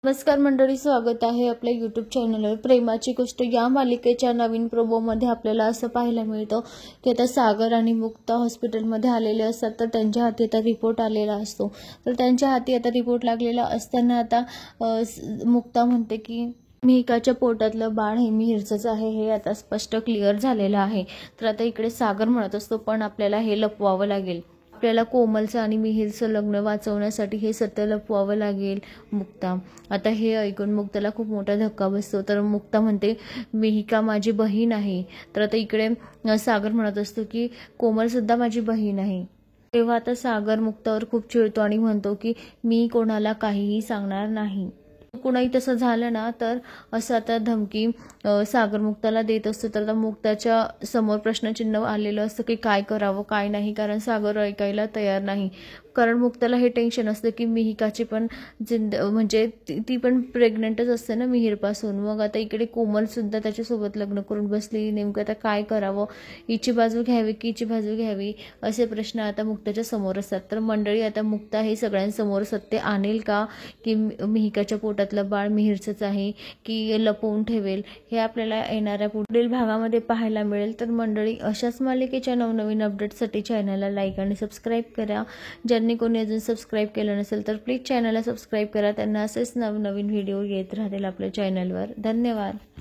नमस्कार मंडळी, स्वागत आहे आपल्या यूट्यूब चॅनलवर। प्रेमाची गोष्ट या मालिकेच्या नवीन प्रोमोमध्ये आपल्याला असं पाहायला मिळतं की आता सागर आणि मुक्ता हॉस्पिटलमध्ये आलेले असतात, तर त्यांच्या हाती आता रिपोर्ट आलेला असतो। तर त्यांच्या हाती आता रिपोर्ट लागलेला असताना आता मुक्ता म्हणते की मिहिकाच्या पोटातलं बाळ हे मिहिरचंच आहे, हे आता स्पष्ट क्लिअर झालेलं आहे। तर आता इकडे सागर म्हणत असतो पण आपल्याला हे लपवावं लागेल, आपल्याला कोमलचं आणि मिहिरचं लग्न वाचवण्यासाठी हे सत्य लपवावं लागेल मुक्ता। आता हे ऐकून मुक्ताला खूप मोठा धक्का बसतो। तर मुक्ता म्हणते मिहिका माझी बहीण आहे। तर आता इकडे सागर म्हणत असतो की कोमल सुद्धा माझी बहीण आहे। तेव्हा आता सागर मुक्तावर खूप चिडतो आणि म्हणतो की मी कोणाला काहीही सांगणार नाही। कुणाही तसं झालं ना तर असं आता धमकी सागर मुक्ताला देत असतो। तर आता मुक्ताच्या समोर प्रश्नचिन्ह आलेलं असतं की काय करावं काय नाही, कारण सागर ऐकायला तयार नाही। कारण मुक्ताला हे टेन्शन असतं की मिहिकाची पण म्हणजे ती पण प्रेग्नंटच असते ना मिहिरपासून। मग आता इकडे कोमल सुद्धा त्याच्यासोबत लग्न करून बसली, नेमकं आता काय करावं, हिची बाजू घ्यावी की हिची बाजू घ्यावी, असे प्रश्न आता मुक्ताच्या समोर असतात। तर मंडळी, आता मुक्ता हे सगळ्यांसमोर सत्य आणेल का की मिहिकाच्या पोटातलं बाळ मिहिरचंच आहे की लपवून ठेवेल, हे आपल्याला येणाऱ्या पुढील भागामध्ये पाहायला मिळेल। तर मंडळी, अशाच मालिकेच्या नवनवीन अपडेट्ससाठी चॅनलला लाईक आणि सबस्क्राईब करा। ज्यांनी कोणी अजून सबस्क्राईब केलं नसेल तर प्लीज चॅनलला सबस्क्राईब करा, त्यांना असेच नवनवीन व्हिडिओ येत राहतील आपल्या चॅनलवर। धन्यवाद।